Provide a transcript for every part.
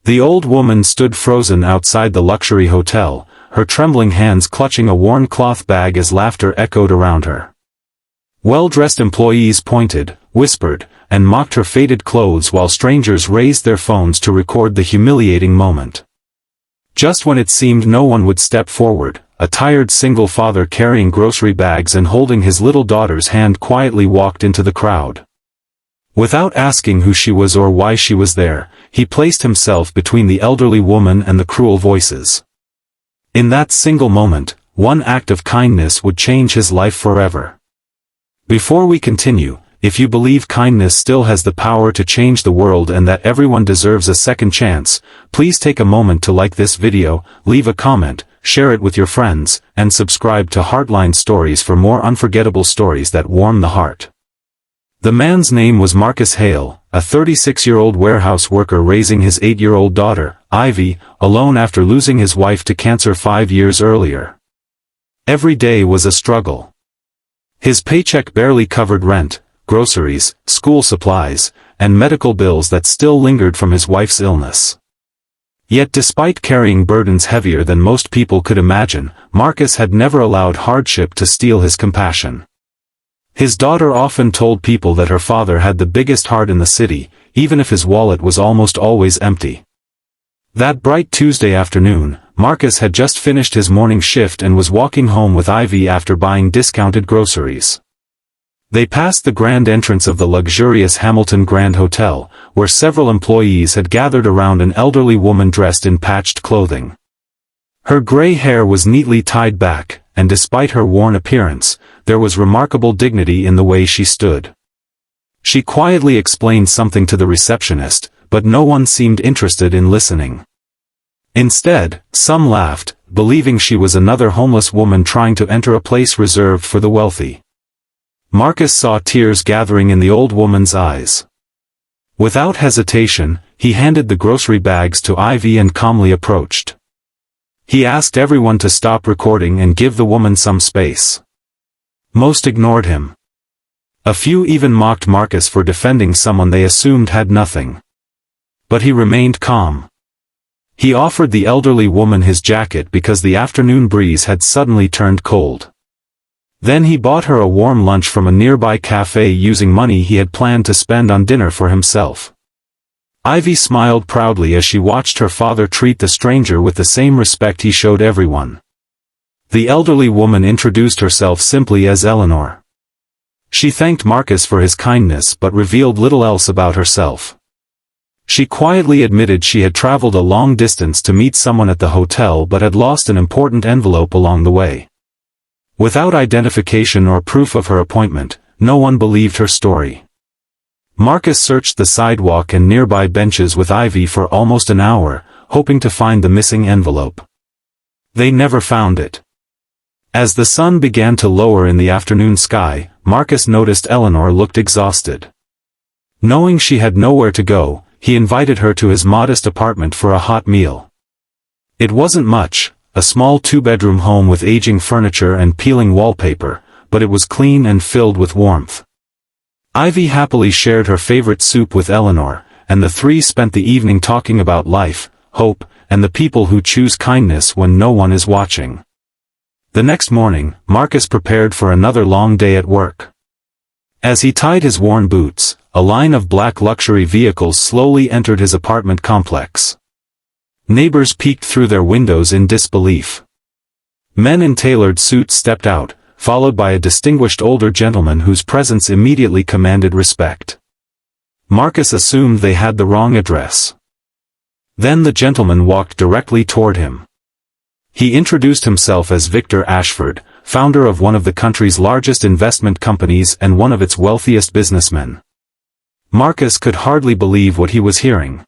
The old woman stood frozen outside the luxury hotel, her trembling hands clutching a worn cloth bag as laughter echoed around her. Well-dressed employees pointed, whispered, and mocked her faded clothes while strangers raised their phones to record the humiliating moment. Just when it seemed no one would step forward, a tired single father carrying grocery bags and holding his little daughter's hand quietly walked into the crowd. Without asking who she was or why she was there, he placed himself between the elderly woman and the cruel voices. In that single moment, one act of kindness would change his life forever. Before we continue, if you believe kindness still has the power to change the world and that everyone deserves a second chance, please take a moment to like this video, leave a comment, share it with your friends, and subscribe to Heartline Stories for more unforgettable stories that warm the heart. The man's name was Marcus Hale, a 36-year-old warehouse worker raising his 8-year-old daughter, Ivy, alone after losing his wife to cancer 5 years earlier. Every day was a struggle. His paycheck barely covered rent, groceries, school supplies, and medical bills that still lingered from his wife's illness. Yet despite carrying burdens heavier than most people could imagine, Marcus had never allowed hardship to steal his compassion. His daughter often told people that her father had the biggest heart in the city, even if his wallet was almost always empty. That bright Tuesday afternoon, Marcus had just finished his morning shift and was walking home with Ivy after buying discounted groceries. They passed the grand entrance of the luxurious Hamilton Grand Hotel, where several employees had gathered around an elderly woman dressed in patched clothing. Her gray hair was neatly tied back, and despite her worn appearance, there was remarkable dignity in the way she stood. She quietly explained something to the receptionist, but no one seemed interested in listening. Instead, some laughed, believing she was another homeless woman trying to enter a place reserved for the wealthy. Marcus saw tears gathering in the old woman's eyes. Without hesitation, he handed the grocery bags to Ivy and calmly approached. He asked everyone to stop recording and give the woman some space. Most ignored him. A few even mocked Marcus for defending someone they assumed had nothing. But he remained calm. He offered the elderly woman his jacket because the afternoon breeze had suddenly turned cold. Then he bought her a warm lunch from a nearby cafe using money he had planned to spend on dinner for himself. Ivy smiled proudly as she watched her father treat the stranger with the same respect he showed everyone. The elderly woman introduced herself simply as Eleanor. She thanked Marcus for his kindness but revealed little else about herself. She quietly admitted she had traveled a long distance to meet someone at the hotel but had lost an important envelope along the way. Without identification or proof of her appointment, no one believed her story. Marcus searched the sidewalk and nearby benches with Ivy for almost an hour, hoping to find the missing envelope. They never found it. As the sun began to lower in the afternoon sky, Marcus noticed Eleanor looked exhausted. Knowing she had nowhere to go, he invited her to his modest apartment for a hot meal. It wasn't much, a small two-bedroom home with aging furniture and peeling wallpaper, but it was clean and filled with warmth. Ivy happily shared her favorite soup with Eleanor, and the three spent the evening talking about life, hope, and the people who choose kindness when no one is watching. The next morning, Marcus prepared for another long day at work. As he tied his worn boots, a line of black luxury vehicles slowly entered his apartment complex. Neighbors peeked through their windows in disbelief. Men in tailored suits stepped out, followed by a distinguished older gentleman whose presence immediately commanded respect. Marcus assumed they had the wrong address. Then the gentleman walked directly toward him. He introduced himself as Victor Ashford, founder of one of the country's largest investment companies and one of its wealthiest businessmen. Marcus could hardly believe what he was hearing.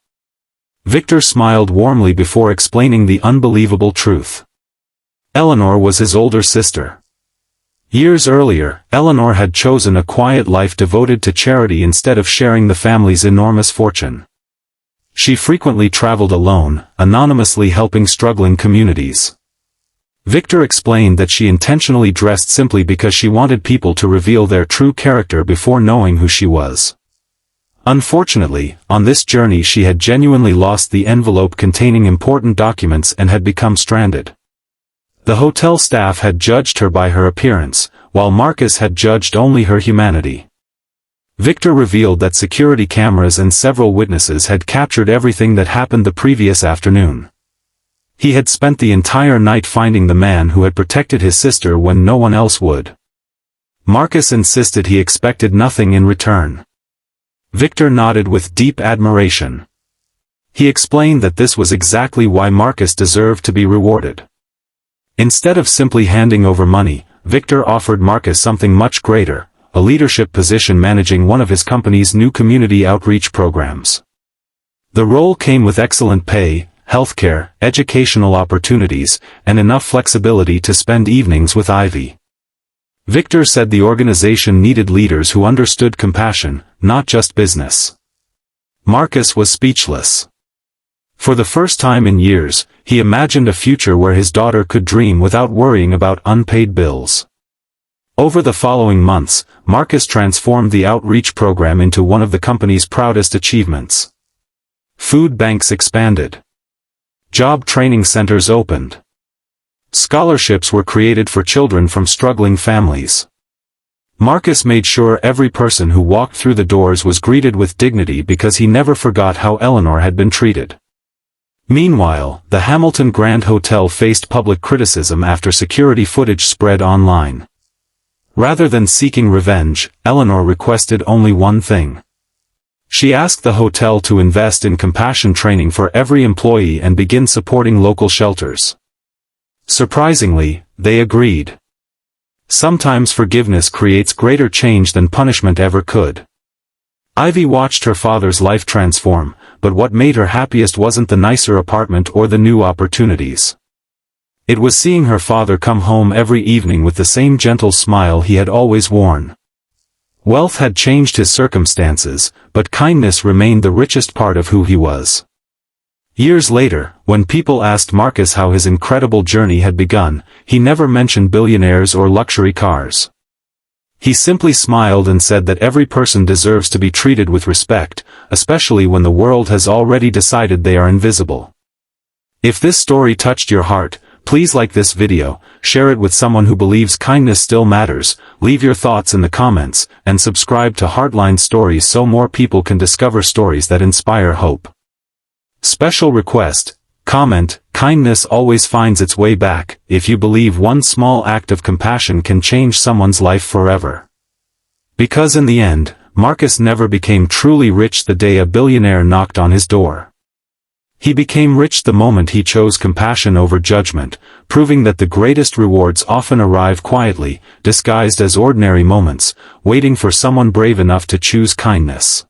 Victor smiled warmly before explaining the unbelievable truth. Eleanor was his older sister. Years earlier, Eleanor had chosen a quiet life devoted to charity instead of sharing the family's enormous fortune. She frequently traveled alone, anonymously helping struggling communities. Victor explained that she intentionally dressed simply because she wanted people to reveal their true character before knowing who she was. Unfortunately, on this journey she had genuinely lost the envelope containing important documents and had become stranded. The hotel staff had judged her by her appearance, while Marcus had judged only her humanity. Victor revealed that security cameras and several witnesses had captured everything that happened the previous afternoon. He had spent the entire night finding the man who had protected his sister when no one else would. Marcus insisted he expected nothing in return. Victor nodded with deep admiration. He explained that this was exactly why Marcus deserved to be rewarded. Instead of simply handing over money, Victor offered Marcus something much greater, a leadership position managing one of his company's new community outreach programs. The role came with excellent pay, healthcare, educational opportunities, and enough flexibility to spend evenings with Ivy. Victor said the organization needed leaders who understood compassion, not just business. Marcus was speechless. For the first time in years, he imagined a future where his daughter could dream without worrying about unpaid bills. Over the following months, Marcus transformed the outreach program into one of the company's proudest achievements. Food banks expanded. Job training centers opened. Scholarships were created for children from struggling families. Marcus made sure every person who walked through the doors was greeted with dignity because he never forgot how Eleanor had been treated. Meanwhile, the Hamilton Grand Hotel faced public criticism after security footage spread online. Rather than seeking revenge, Eleanor requested only one thing. She asked the hotel to invest in compassion training for every employee and begin supporting local shelters. Surprisingly, they agreed. Sometimes forgiveness creates greater change than punishment ever could. Ivy watched her father's life transform, but what made her happiest wasn't the nicer apartment or the new opportunities. It was seeing her father come home every evening with the same gentle smile he had always worn. Wealth had changed his circumstances, but kindness remained the richest part of who he was. Years later, when people asked Marcus how his incredible journey had begun, he never mentioned billionaires or luxury cars. He simply smiled and said that every person deserves to be treated with respect, especially when the world has already decided they are invisible. If this story touched your heart, please like this video, share it with someone who believes kindness still matters, leave your thoughts in the comments, and subscribe to Heartline Stories so more people can discover stories that inspire hope. Special request, comment, kindness always finds its way back, if you believe one small act of compassion can change someone's life forever. Because in the end, Marcus never became truly rich the day a billionaire knocked on his door. He became rich the moment he chose compassion over judgment, proving that the greatest rewards often arrive quietly, disguised as ordinary moments, waiting for someone brave enough to choose kindness.